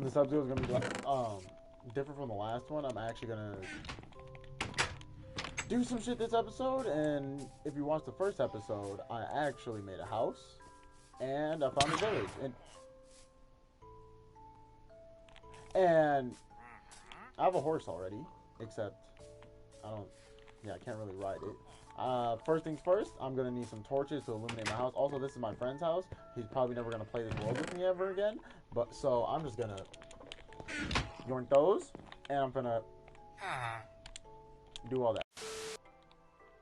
This episode is gonna be like, different from the last one. I'm actually gonna do some shit this episode, and if you watch the first episode, I actually made a house, and I found a village, and I have a horse already, except I can't really ride it. First things first, I'm gonna need some torches to illuminate my house. Also, this is my friend's house. He's probably never gonna play this world with me ever again, but so I'm just gonna yoink those, and I'm gonna do all that.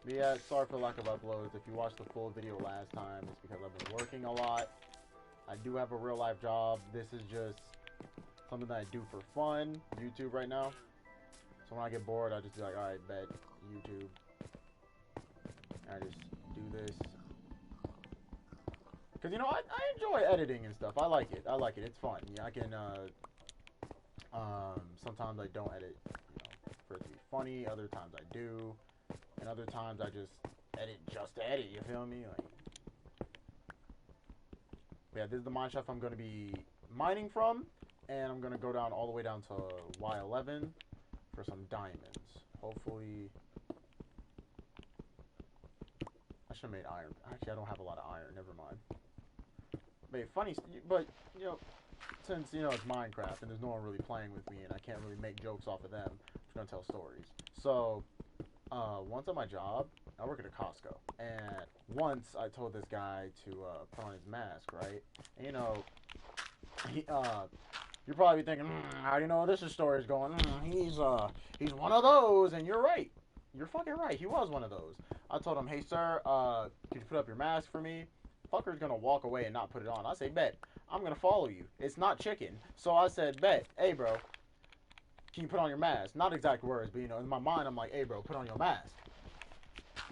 But yeah, sorry for the lack of uploads. If you watched the full video last time, it's because I've been working a lot. I do have a real life job. This is just something that I do for fun, YouTube right now. So when I get bored, I just be like, alright, bet, YouTube. And I just do this. Because, you know, I enjoy editing and stuff. I like it. It's fun. Yeah, I can, sometimes I don't edit, for it to be funny. Other times I do. And other times I just edit just to edit, you feel me? Like, yeah, this is the mine shaft I'm going to be mining from. And I'm going to go down all the way down to Y11 for some diamonds. Hopefully, I should have made iron. Actually, I don't have a lot of iron. Never mind. But funny, but, you know, since, you know, it's Minecraft and there's no one really playing with me and I can't really make jokes off of them, I'm just going to tell stories. So, once on my job, I work at a Costco. And once I told this guy to put on his mask, right? And, you know, you're probably thinking, how do you know this story is going? He's one of those, and you're right. You're fucking right. He was one of those. I told him, hey, sir, could you put up your mask for me? Fucker's gonna walk away and not put it on. I say, bet. I'm gonna follow you. It's not chicken. So I said, bet. Hey, bro, can you put on your mask? Not exact words, but, you know, in my mind, I'm like, hey, bro, put on your mask.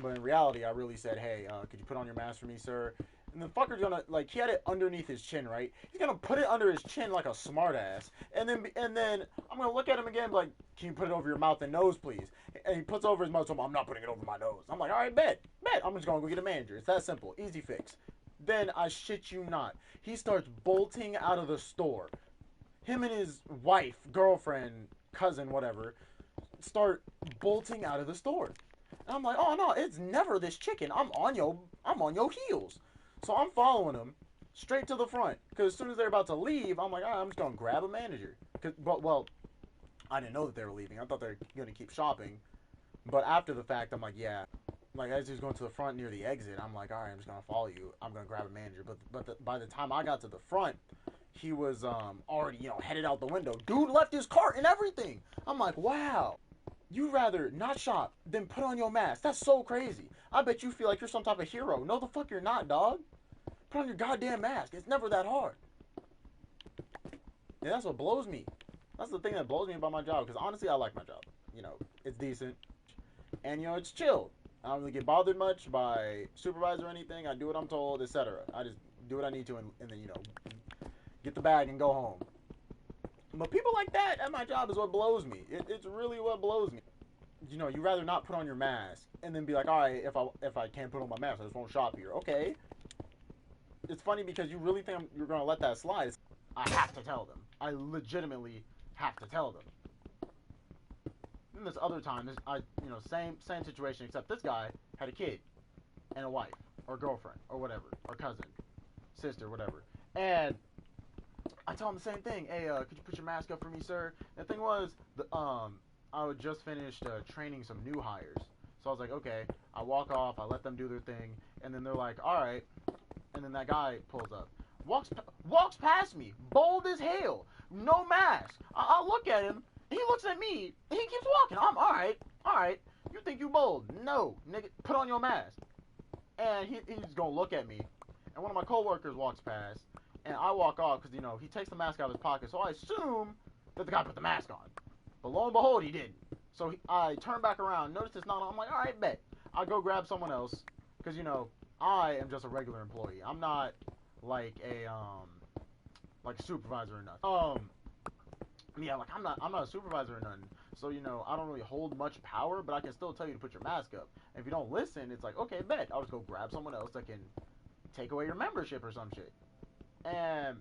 But in reality, I really said, hey, could you put on your mask for me, sir? And the fucker's gonna, like, he had it underneath his chin, right? He's gonna put it under his chin like a smartass. And then I'm gonna look at him again and be like, can you put it over your mouth and nose, please? And he puts it over his mouth, so I'm not putting it over my nose. I'm like, all right, bet. I'm just gonna go get a manager. It's that simple. Easy fix. Then, I shit you not, he starts bolting out of the store. Him and his wife, girlfriend, cousin, whatever, start bolting out of the store. And I'm like, oh no, it's never this chicken. I'm on your heels. So I'm following him straight to the front. Because as soon as they're about to leave, I'm like, all right, I'm just going to grab a manager. Well, I didn't know that they were leaving. I thought they were going to keep shopping. But after the fact, I'm like, yeah. Like, as he was going to the front near the exit, I'm like, all right, I'm just going to follow you. I'm going to grab a manager. But by the time I got to the front, he was already, you know, headed out the window. Dude left his cart and everything. I'm like, wow. You'd rather not shop than put on your mask. That's so crazy. I bet you feel like you're some type of hero. No, the fuck you're not, dog. Put on your goddamn mask. It's never that hard. And that's what blows me. That's the thing that blows me about my job. Because honestly, I like my job. You know, it's decent. And, you know, it's chill. I don't really get bothered much by supervisor or anything. I do what I'm told, etc. I just do what I need to and then, you know, get the bag and go home. But people like that at my job is what blows me. It's really what blows me. You know, you rather not put on your mask and then be like, all right, if I can't put on my mask, I just won't shop here. Okay. It's funny because you really think you're going to let that slide. I have to tell them. I legitimately have to tell them. Then this other time, same situation, except this guy had a kid and a wife or girlfriend or whatever, or cousin, sister, whatever. And I tell him the same thing. Hey, could you put your mask up for me, sir? And the thing was, I had just finished training some new hires. So I was like, okay. I walk off. I let them do their thing. And then they're like, all right. And then that guy pulls up. Walks past me. Bold as hell. No mask. I look at him. He looks at me. And he keeps walking. I'm all right. All right. You think you bold. No. Nigga, put on your mask. And he's going to look at me. And one of my coworkers walks past. And I walk off because, you know, he takes the mask out of his pocket. So I assume that the guy put the mask on. But lo and behold, he didn't. So I turn back around, notice it's not on. I'm like, all right, bet. I'll go grab someone else. Because, you know, I am just a regular employee. I'm not like a supervisor or nothing. Yeah, like I'm not a supervisor or nothing. So, you know, I don't really hold much power, but I can still tell you to put your mask up. And if you don't listen, it's like, okay, bet. I'll just go grab someone else that can take away your membership or some shit. And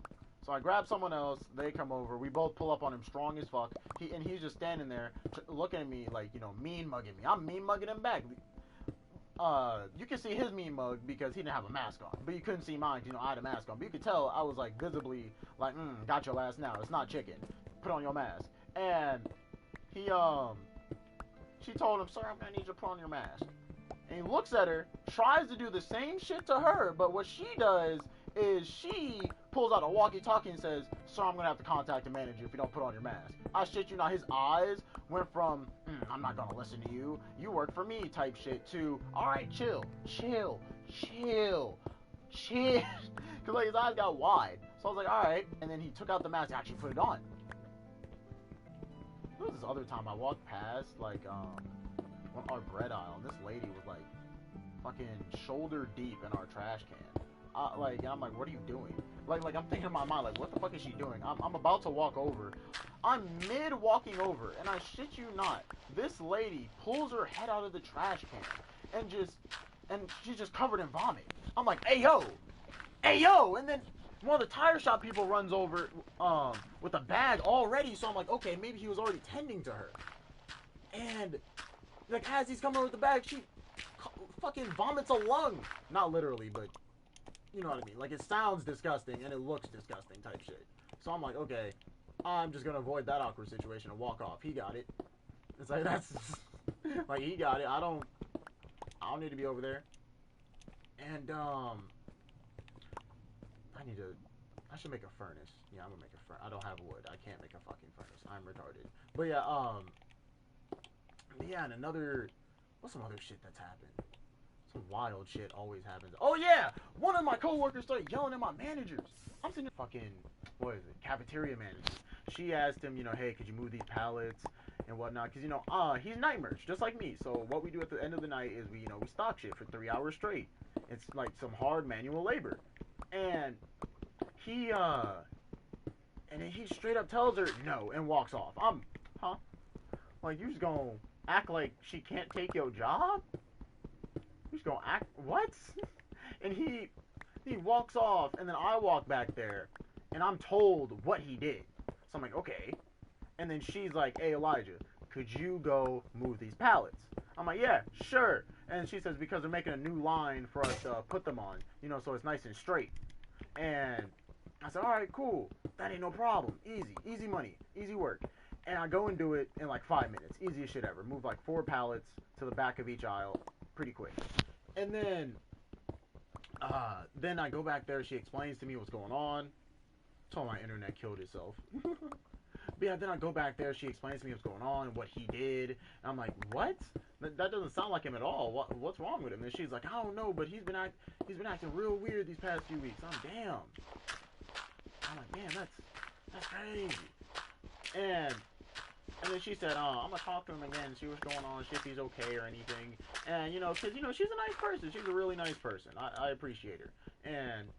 So I grab someone else. They come over. We both pull up on him, strong as fuck. He's just standing there, looking at me like, mean mugging me. I'm mean mugging him back. You can see his mean mug because he didn't have a mask on, but you couldn't see mine. I had a mask on. But you could tell I was like visibly like, got your ass now. It's not chicken. Put on your mask. And she told him, sir, I'm gonna need you to put on your mask. And he looks at her, tries to do the same shit to her, but what she does is she pulls out a walkie-talkie and says, sir, I'm gonna have to contact the manager if you don't put on your mask. I shit you not, his eyes went from, I'm not gonna listen to you, you work for me type shit, to, alright, chill. Because like his eyes got wide. So I was like, alright. And then he took out the mask and actually put it on. There was this other time I walked past, like, our bread aisle, and this lady was like fucking shoulder deep in our trash can. And I'm like, what are you doing? Like I'm thinking in my mind, like, what the fuck is she doing? I'm about to walk over. I'm mid walking over, and I shit you not, this lady pulls her head out of the trash can and she's just covered in vomit. I'm like, hey yo, and then one of the tire shop people runs over with a bag already, so I'm like, okay, maybe he was already tending to her. And like as he's coming over with the bag, she fucking vomits a lung. Not literally, but you know what I mean. Like, it sounds disgusting and it looks disgusting type shit. So I'm like, okay, I'm just gonna avoid that awkward situation and walk off. He got it. It's like, that's like, he got it. I don't need to be over there. And I should make a furnace. Yeah, I'm gonna make a furnace. I don't have wood. I can't make a fucking furnace. I'm retarded. But yeah, and what's some other shit that's happened? Some wild shit always happens. Oh yeah! One of my coworkers started yelling at my managers. I'm sitting there fucking, cafeteria manager. She asked him, hey, could you move these pallets and whatnot? Because, he's night merch, just like me. So what we do at the end of the night is we stock shit for 3 hours straight. It's like some hard manual labor. And and then he straight up tells her no and walks off. Like, you just gonna act like she can't take your job? You just gonna act, what? And he walks off, and then I walk back there, and I'm told what he did. So I'm like, okay. And then she's like, hey, Elijah, could you go move these pallets? I'm like, yeah, sure. And she says, because they're making a new line for us to put them on, so it's nice and straight. And I said, all right, cool. That ain't no problem. Easy money, easy work. And I go and do it in like 5 minutes. Easiest shit ever. Move like 4 pallets to the back of each aisle pretty quick. And then I go back there. She explains to me what's going on. Told my internet killed itself. But yeah, then I go back there. She explains to me what's going on and what he did. And I'm like, what? That doesn't sound like him at all. What's wrong with him? And she's like, I don't know, but he's been acting real weird these past few weeks. I'm like, damn, that's crazy. And then she said, I'm gonna talk to him again, see what's going on, see if he's okay or anything. And, because, she's a nice person. She's a really nice person. I appreciate her. And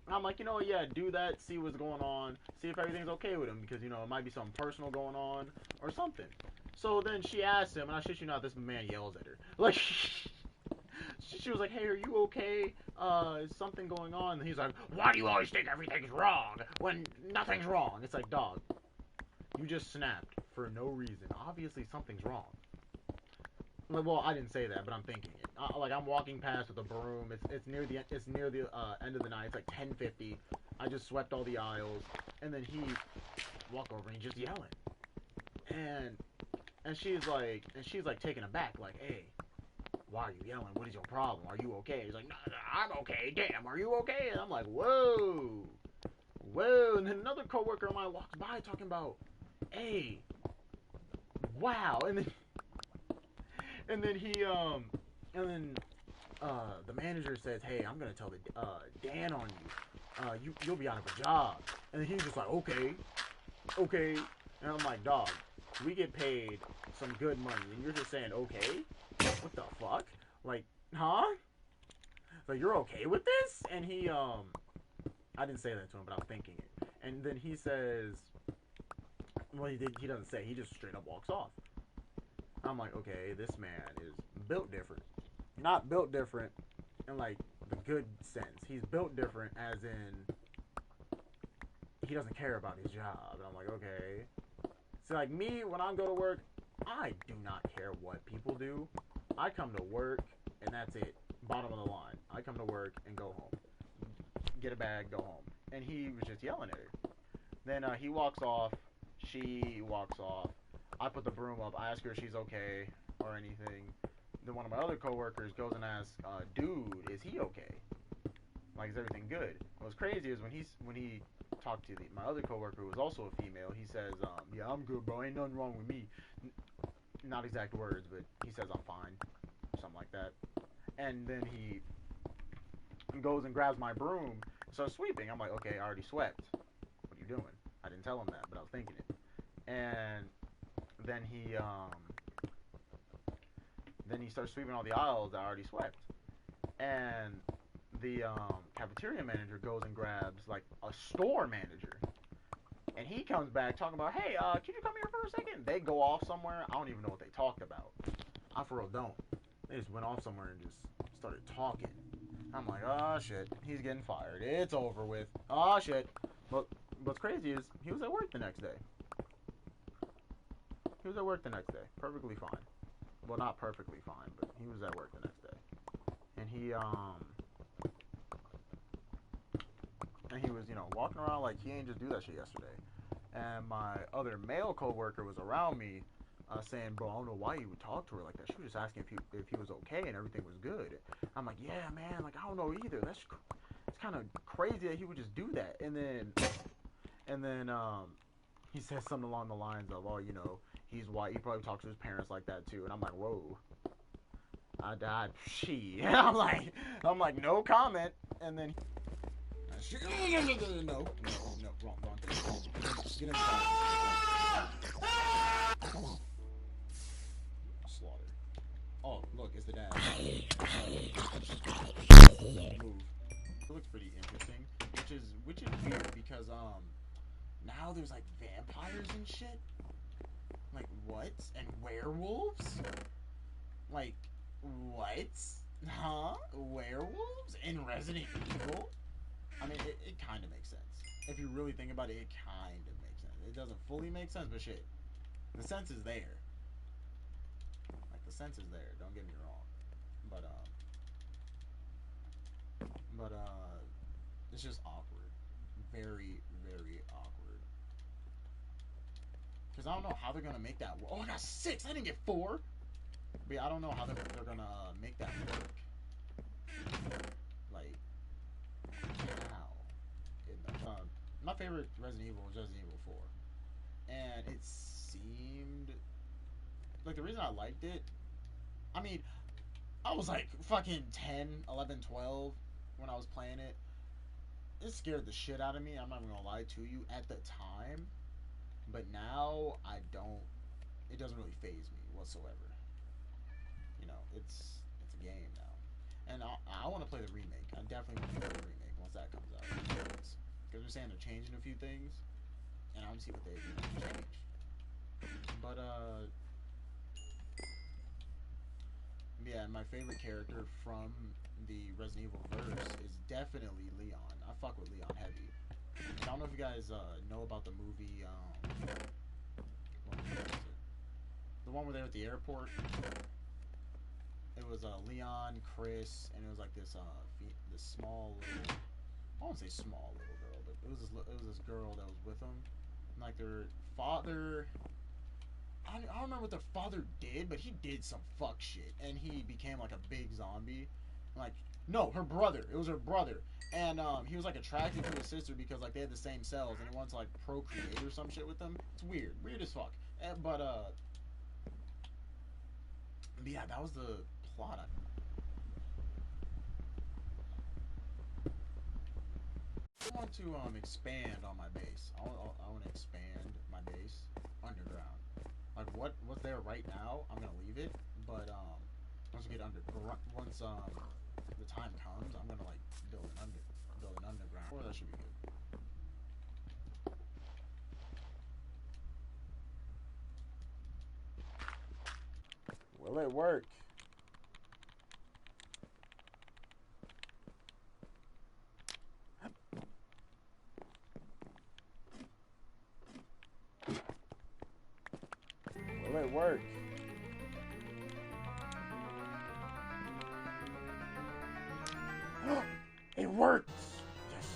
I'm like, yeah, do that, see what's going on, see if everything's okay with him, because, it might be something personal going on or something. So then she asked him, and I shit you not, this man yells at her. Like, she was like, hey, are you okay? Is something going on? And he's like, why do you always think everything's wrong when nothing's wrong? It's like, dog, you just snapped for no reason. Obviously something's wrong. Well, I didn't say that, but I'm thinking it. I'm walking past with a broom. It's near the end of the night. It's like 10:50. I just swept all the aisles, and then he walk over and he's just yelling. And she's like taken aback, like, hey, why are you yelling? What is your problem? Are you okay? He's like, no, I'm okay. Damn, are you okay? And I'm like, whoa. And then another coworker of mine walks by talking about, hey, wow. And then the manager says, hey, I'm gonna tell Dan on you. You'll be out of a job. And then he's just like, okay. And I'm like, dog, we get paid some good money, and you're just saying, okay? What the fuck? Like, huh? Like, you're okay with this? And he, I didn't say that to him, but I'm thinking it. And then he says, well, he doesn't say, he just straight up walks off. I'm like, okay, this man is built different. Not built different in, like, the good sense. He's built different as in, he doesn't care about his job. And I'm like, okay. See, like me, when I go to work, I do not care what people do. I come to work, and that's it. Bottom of the line. I come to work and go home. Get a bag, go home. And he was just yelling at her. Then he walks off. She walks off. I put the broom up. I ask her if she's okay or anything. Then one of my other coworkers goes and asks, dude, is he okay? Like, is everything good? What's crazy is when he talked to my other coworker, who was also a female, he says, yeah, I'm good, bro. Ain't nothing wrong with me. Not exact words, but he says I'm fine. Something like that. And then he goes and grabs my broom and starts sweeping. I'm like, okay, I already swept. What are you doing? I didn't tell him that, but I was thinking it. And then he starts sweeping all the aisles that I already swept. And the cafeteria manager goes and grabs like a store manager, and he comes back talking about, hey, can you come here for a second? They go off somewhere. I don't even know what they talked about. I for real don't. They just went off somewhere and just started talking. I'm like, oh shit, he's getting fired. It's over with. Oh shit. But what's crazy is he was at work the next day. He was at work the next day, perfectly fine. Well, not perfectly fine, but he was at work the next day, and he was, walking around like he ain't just do that shit yesterday. And my other male coworker was around me, saying, bro, I don't know why you would talk to her like that. She was just asking if he was okay and everything was good. I'm like, yeah, man, like, I don't know either. It's kind of crazy that he would just do that. And then he says something along the lines of, oh, he's white. He probably talks to his parents like that too. And I'm like, whoa. I died. She. I'm like, no comment. And then no, wrong. Get inside. Slaughter. Oh, look, it's the dad. Move. It looks pretty interesting, which is weird because now there's like vampires and shit. Like what? And werewolves? Like what? Huh? Werewolves in Resident Evil? I mean, it kind of makes sense. If you really think about it, it kind of makes sense. It doesn't fully make sense, but shit, the sense is there. Like the sense is there. Don't get me wrong, but it's just awkward. Very, very awkward. Because I don't know how they're gonna make that work. Oh, I got 6. I didn't get 4. But yeah, I don't know how they're gonna make that work. Like how? My favorite Resident Evil was Resident Evil 4, and it seemed like the reason I liked it. I mean, I was like fucking 10, 11, 12 when I was playing it. It scared the shit out of me. I'm not even gonna lie to you at the time, but now I don't. It doesn't really faze me whatsoever. It's a game now, and I want to play the remake. I definitely want to play the remake once that comes out, because they're saying they're changing a few things, and I want to see what they change. But yeah, my favorite character from the Resident Evil verse is definitely Leon. I fuck with Leon heavy. I don't know if you guys know about the movie. What movie was it? The one where they're at the airport. It was Leon, Chris, and it was like this small little. I won't say small little girl, but it was this girl that was with them. And like their father. I don't remember what their father did, but he did some fuck shit, and he became like a big zombie. Like, no, her brother. It was her brother, and he was like attracted to his sister because like they had the same cells, and he wants to like procreate or some shit with them. It's weird as fuck. But yeah, that was the plot. I want to expand on my base. I want to expand my base underground. Like what's there right now, I'm gonna leave it. But once we get once the time comes, I'm gonna like build an underground. Or that should be good. Will it work? it works. It works! Yes!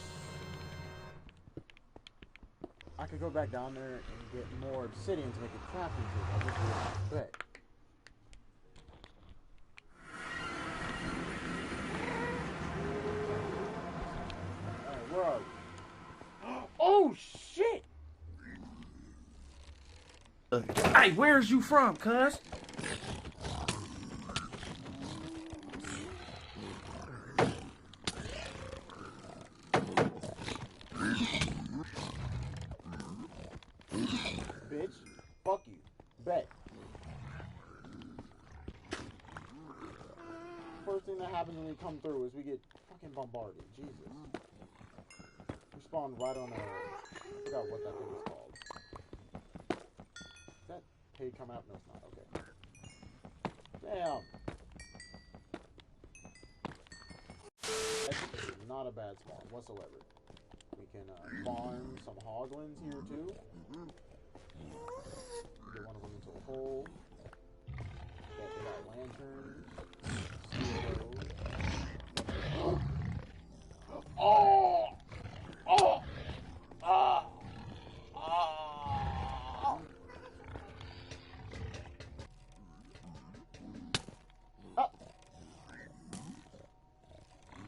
I could go back down there and get more obsidian to make a crafting table. I just realized. Alright, where are we? Oh, shit! Hey, where's you from, cuz? Bitch, fuck you. Bet. First thing that happens when we come through is we get fucking bombarded. Jesus. We spawn right on a... I forgot what that thing is called. Is that pig coming up? No, it's not. Okay. Damn. That's not a bad spawn whatsoever. We can farm some hoglins here too. Get one of them into a hole. They got lanterns. Oh! Oh! Ah! Ah! Oh!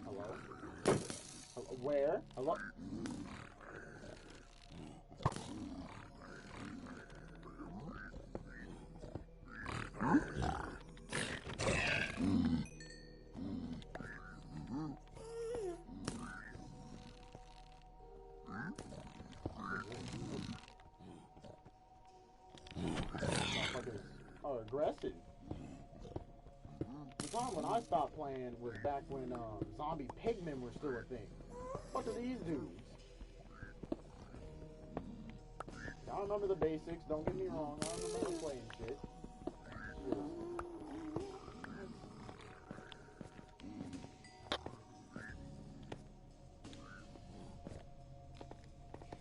Hello? Where? Hello? Oh, aggressive. The time when I stopped playing was back when zombie pigmen were still a thing. What are these dudes? I remember the basics, don't get me wrong. I remember playing shit.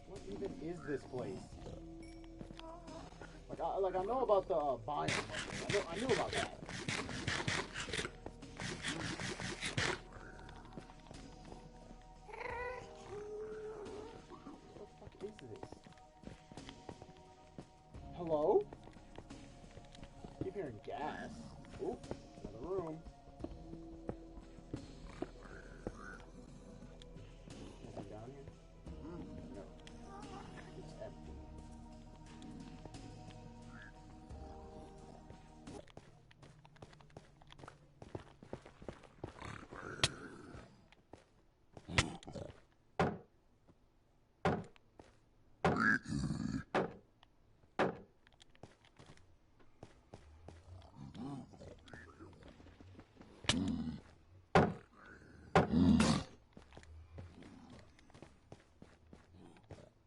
What even is this place? Like I know about the biome. I knew about that. What the fuck is this? Hello? I keep hearing gas. Oop, another room. Anything down here? No. It's empty.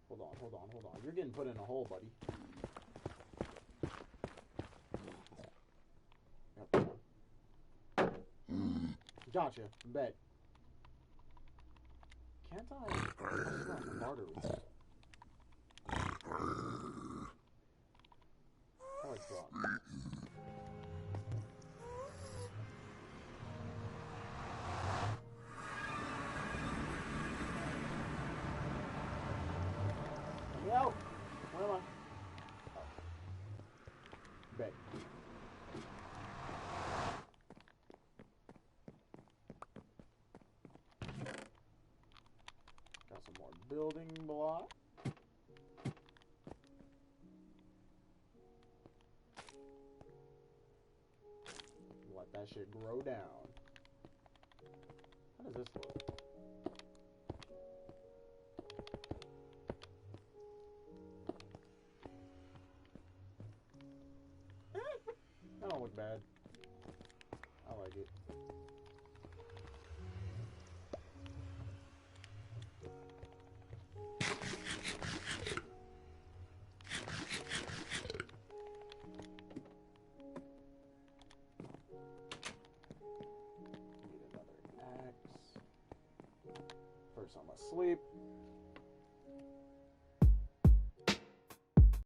Hold on. You're getting put in a hole, buddy. Yep. Gotcha. Bet. Can't I barter with that? How it's blocked. Yo! Where am I? Oh. Bet. Got some more building blocks. Let that shit grow down. How does this look? That don't look bad. I like it. Need another axe. First I'm asleep.